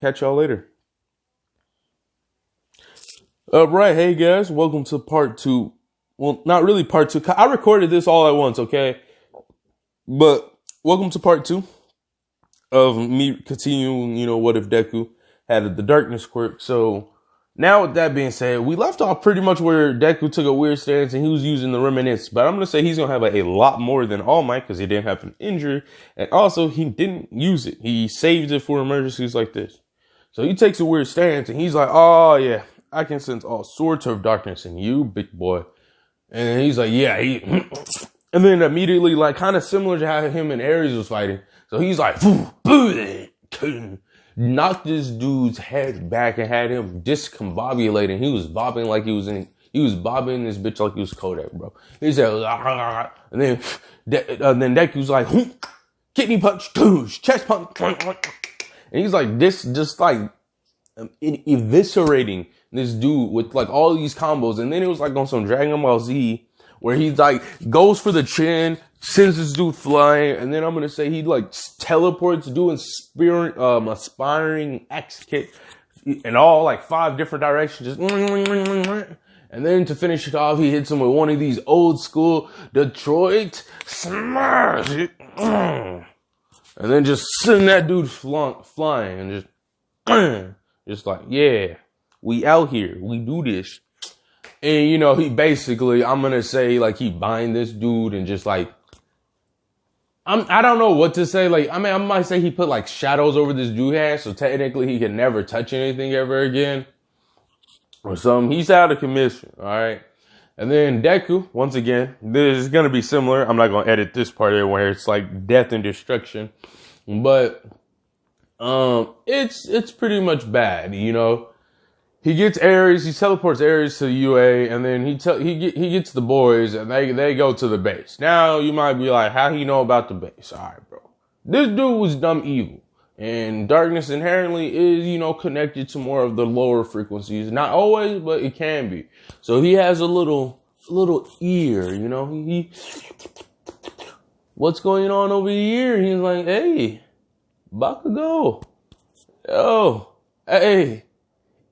Catch y'all later. Right, hey guys, welcome to part two. Well, not really part two. I recorded this all at once, okay? But welcome to part two of me continuing, what if Deku had the darkness quirk. So now with that being said, we left off pretty much where Deku took a weird stance and he was using the reminisce. But I'm going to say he's going to have a lot more than All Might because he didn't have an injury. And also he didn't use it. He saved it for emergencies like this. So he takes a weird stance and he's like, oh yeah, I can sense all sorts of darkness in you, big boy. And he's like, yeah, and then immediately, like, kind of similar to how him and Ares was fighting. So he's like, knocked this dude's head back and had him discombobulating. He was bobbing like he was bobbing this bitch like he was Kodak, bro. He said, and then Deku's like, kidney punch, chest punch. And he's like, this, just like, eviscerating this dude with like all these combos. And then it was like on some Dragon Ball Z where he like goes for the chin, sends this dude flying, and then I'm gonna say he like teleports doing aspiring X kick in all like 5 different directions. And then to finish it off, he hits him with one of these old school Detroit smash. And then just send that dude flying and just like, yeah, we out here, we do this. And, he basically, I'm going to say, like, he bind this dude and just, like, I don't know what to say. Like, I might say he put, like, shadows over this dude head, so technically he can never touch anything ever again. Or something. He's out of commission, all right? And then Deku, once again, this is going to be similar. I'm not going to edit this part in where it's, like, death and destruction. But, it's pretty much bad, He gets Ares, he teleports Ares to the UA, and then he gets the boys, and they go to the base. Now, you might be like, how do you know about the base? All right, bro. This dude was dumb evil, and darkness inherently is, connected to more of the lower frequencies. Not always, but it can be. So he has a little ear, he what's going on over here? He's like, hey, Bakugo. Yo, hey.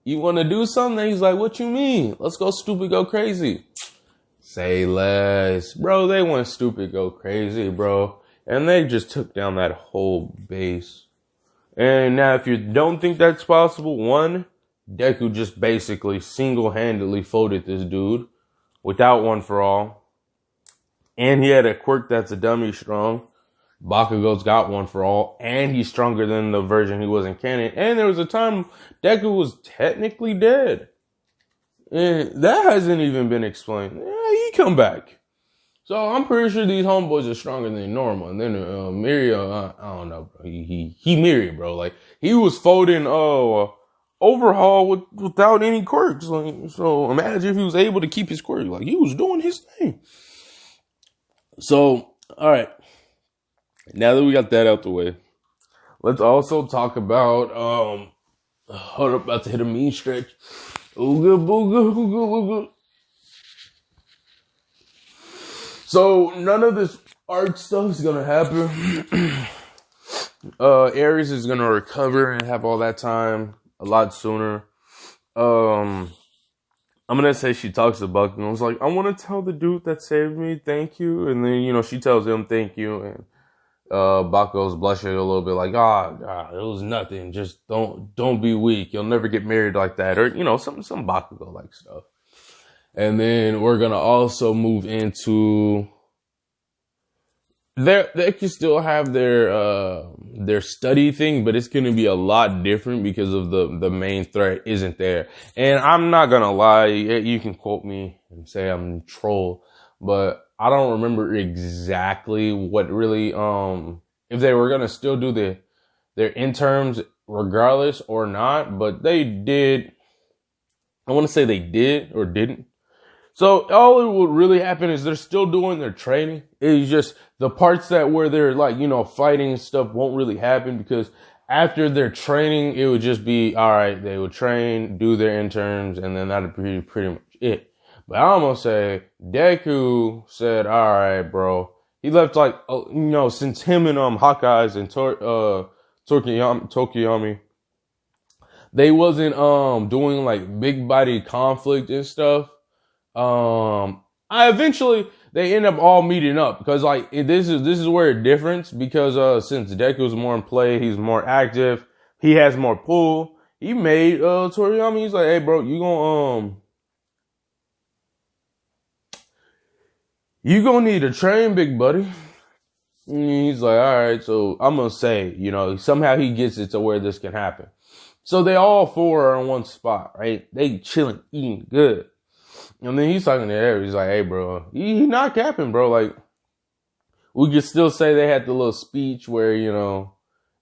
You want to do something? He's like, what you mean? Let's go stupid, go crazy. Say less. Bro, they went stupid, go crazy, bro. And they just took down that whole base. And now if you don't think that's possible, one, Deku just basically single-handedly folded this dude without one for all. And he had a quirk that's a dummy strong. Bakugo's got one for all, and he's stronger than the version he was in canon. And there was a time Deku was technically dead. And that hasn't even been explained. Yeah, he come back. So I'm pretty sure these homeboys are stronger than normal. And then Mirio, I don't know, bro. He Mirio, bro. Like, he was folding overhaul without any quirks. Like, so imagine if he was able to keep his quirk. Like, he was doing his thing. So, all right. Now that we got that out the way, let's also talk about, hold up, about to hit a mean stretch. Ooga booga, ooga booga. So none of this art stuff is gonna happen. Ares is gonna recover and have all that time a lot sooner. I'm gonna say she talks to Buck and was like, I want to tell the dude that saved me, thank you. And then, she tells him thank you, and Bakugo's blushing a little bit like, God, it was nothing. Just don't be weak. You'll never get married like that. Or, some Bakugo like stuff. And then we're going to also move into, they can still have their study thing, but it's going to be a lot different because of the main threat isn't there. And I'm not going to lie. You can quote me and say I'm a troll, but I don't remember exactly what really, if they were going to still do their interns regardless or not, but they did. I want to say they did or didn't. So all it would really happen is they're still doing their training. It's just the parts that where they're like, fighting and stuff won't really happen because after their training, it would just be, all right, they would train, do their interns, and then that'd be pretty much it. But I'm gonna say Deku said, all right, bro. He left like, since him and Hawkeyes and Tokiyami they wasn't doing like big body conflict and stuff. I eventually they end up all meeting up because like this is where it difference because since Deku's more in play, he's more active, he has more pull. He made Toriyama. He's like, hey bro, you gonna need to train, big buddy. And he's like, all right, so I'm gonna say, somehow he gets it to where this can happen. So they all four are in one spot, right? They chilling, eating good. And then he's talking to Eric. He's like, hey, bro, he not capping, bro. Like, we could still say they had the little speech where,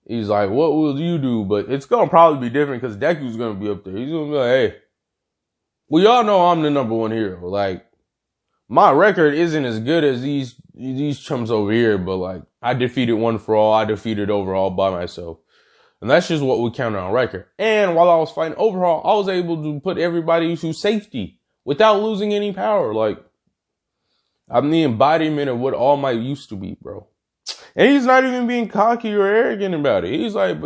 he's like, what will you do? But it's going to probably be different because Deku's going to be up there. He's going to be like, hey, well, y'all know I'm the number one hero. Like, my record isn't as good as these chums over here, but, like, I defeated One for All. I defeated Overhaul by myself. And that's just what we counted on record. And while I was fighting Overhaul, I was able to put everybody to safety without losing any power. Like, I'm the embodiment of what All Might used to be, bro. And he's not even being cocky or arrogant about it. He's like,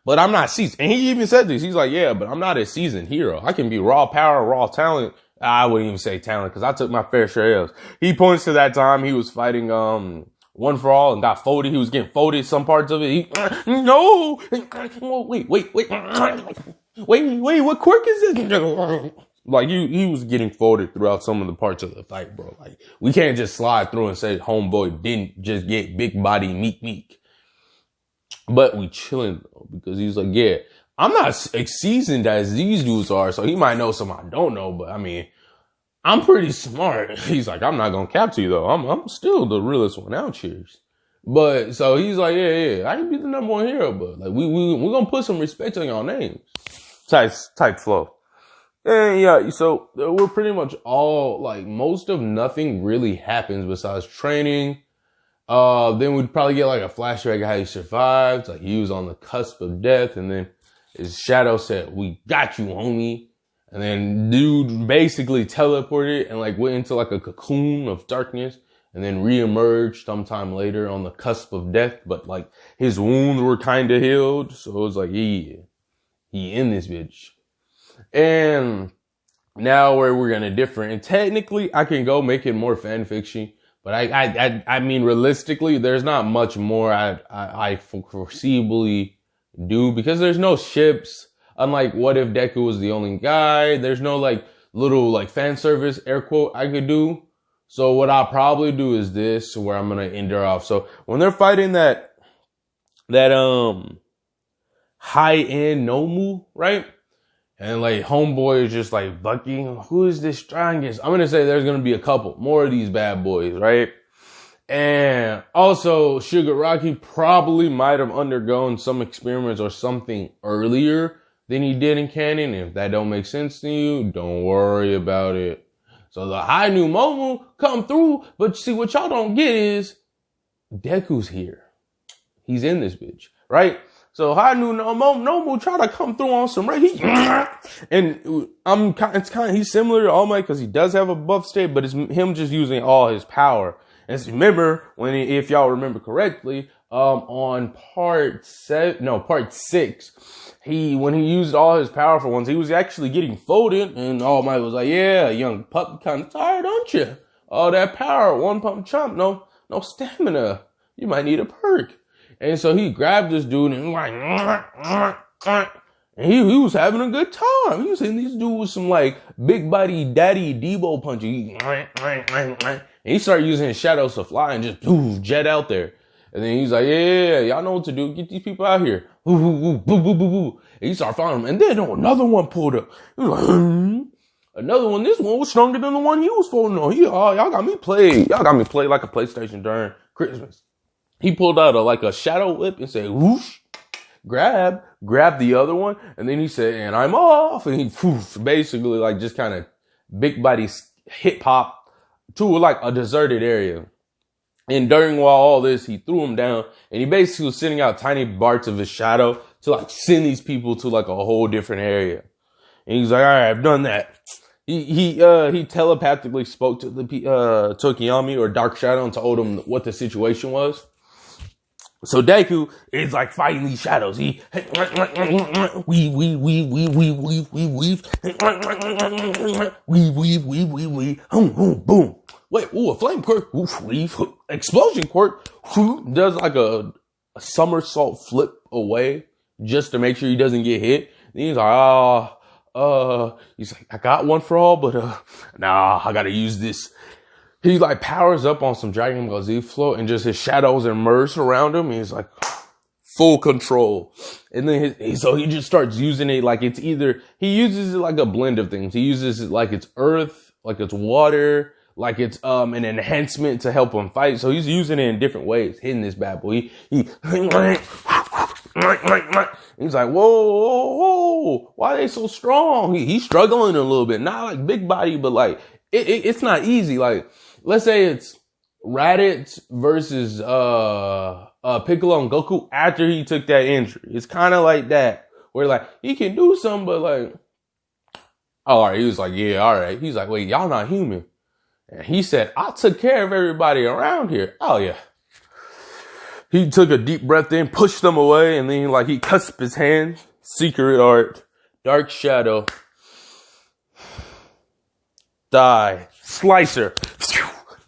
but I'm not seasoned. And he even said this. He's like, yeah, but I'm not a seasoned hero. I can be raw power, raw talent. I wouldn't even say talent because I took my fair share of L's. He points to that time he was fighting One for All and got folded. He was getting folded some parts of it. No. Wait. What quirk is this? Like, he was getting folded throughout some of the parts of the fight, bro. Like, we can't just slide through and say homeboy didn't just get big body meek. But we chilling, though, because he's like, yeah, I'm not as seasoned as these dudes are, so he might know some I don't know, but I mean, I'm pretty smart. He's like, I'm not gonna cap to you, though. I'm still the realest one out here. But, so he's like, yeah, I can be the number one hero, but, like, we're gonna put some respect on y'all names. Type flow. And yeah, so we're pretty much all, like, most of nothing really happens besides training. Then we'd probably get like a flashback of how he survived. Like, he was on the cusp of death, and then his shadow said, we got you, homie. And then dude basically teleported and like went into like a cocoon of darkness and then reemerged sometime later on the cusp of death. But like his wounds were kind of healed. So it was like, yeah, he in this bitch. And now where we're going to differ. And technically I can go make it more fan fiction. But I mean, realistically, there's not much more I foreseeably do because there's no ships. Unlike what if Deku was the only guy, there's no like little like fan service air quote I could do. So what I'll probably do is this, where I'm gonna end her off. So when they're fighting that high end Nomu, right? And like homeboy is just like bucking, who is the strongest? I'm gonna say there's gonna be a couple more of these bad boys, right? And also Shigaraki probably might have undergone some experiments or something earlier than he did in canon. If that don't make sense to you, don't worry about it. So the high new Momo come through, but see what y'all don't get is Deku's here. He's in this bitch, right? So high new Nomu try to come through on some right. He's similar to All Might because he does have a buff state, but it's him just using all his power. And remember if y'all remember correctly, on part 6, when he used all his powerful ones, he was actually getting folded, and All Might was like, yeah, young pup, kind of tired, aren't you? All that power, one pump chomp, no stamina. You might need a perk. And so he grabbed this dude and like, and he was having a good time. He was hitting these dudes with some like big body daddy Debo punches. And he started using his shadows to fly and just jet out there. And then he's like, yeah, y'all know what to do. Get these people out here. And he started following them. And then another one pulled up. He was like, another one. This one was stronger than the one he was folding on. Y'all got me played. Y'all got me played like a PlayStation during Christmas. He pulled out a shadow whip and said, whoosh, grab the other one. And then he said, and I'm off. And he basically like just kind of big body hip hop to like a deserted area. And during all this, he threw him down and he basically was sending out tiny parts of his shadow to like send these people to like a whole different area. And he's like, all right, I've done that. He telepathically spoke to the Tokiyami or Dark Shadow and told him what the situation was. So Deku is like fighting these shadows. He weave, boom. Wait, ooh, a flame quirk, weave, explosion quirk, does like a somersault flip away just to make sure he doesn't get hit. And he's like, he's like, I got one for all, but nah, I gotta use this. He like powers up on some Dragon Ball Z float and just his shadows immerse around him. He's like full control. And then so he just starts using it like it's either, he uses it like a blend of things. He uses it like it's earth, like it's water, like it's an enhancement to help him fight. So he's using it in different ways, hitting this bad boy. He's like, whoa, why are they so strong? He's struggling a little bit. Not like big body, but like it's not easy. Like, let's say it's Raditz versus Piccolo and Goku after he took that injury. It's kind of like that, where like he can do something, but like, all right, he was like, yeah, all right. He's like, wait, y'all not human. And he said, I took care of everybody around here. Oh yeah. He took a deep breath in, pushed them away, and then like he cusped his hands. Secret art, dark shadow, die, slicer.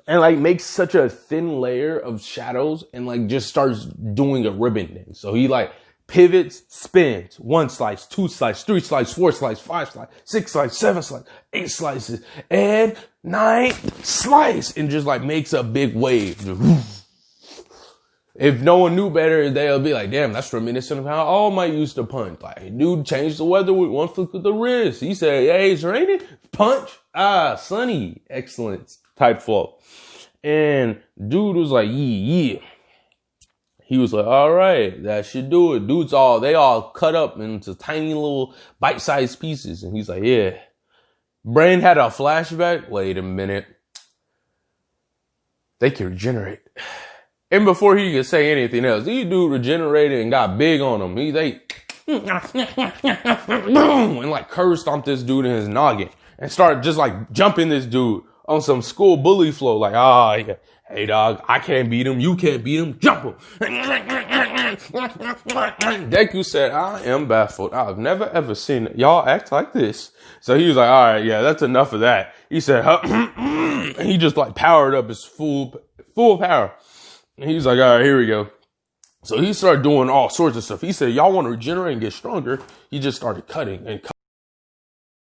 And like makes such a thin layer of shadows and like just starts doing a ribbon thing. So he like pivots, spins, 1 slice, 2 slice, 3 slice, 4 slice, 5 slice, 6 slice, 7 slice, 8 slices, and 9th slice, and just like makes a big wave. If no one knew better, they'll be like, damn, that's reminiscent of how All Might used to punch. Like, dude changed the weather with 1 flick of the wrist. He said, hey, it's raining. Punch. Sunny. Excellent. Type flow. And dude was like, yeah. He was like, all right, that should do it. They all cut up into tiny little bite-sized pieces. And he's like, yeah. Brain had a flashback. Wait a minute. They can regenerate. And before he could say anything else, these dude regenerated and got big on him. They and like curve stomped this dude in his noggin and started just like jumping this dude on some school bully flow. Like, yeah. Hey dog, I can't beat him. You can't beat him. Jump him. Deku said, I am baffled. I've never ever seen y'all act like this. So he was like, all right, yeah, that's enough of that. He said, and he just like powered up his full power. And he's like, all right, here we go. So he started doing all sorts of stuff. He said, y'all want to regenerate and get stronger. He just started cutting and cutting.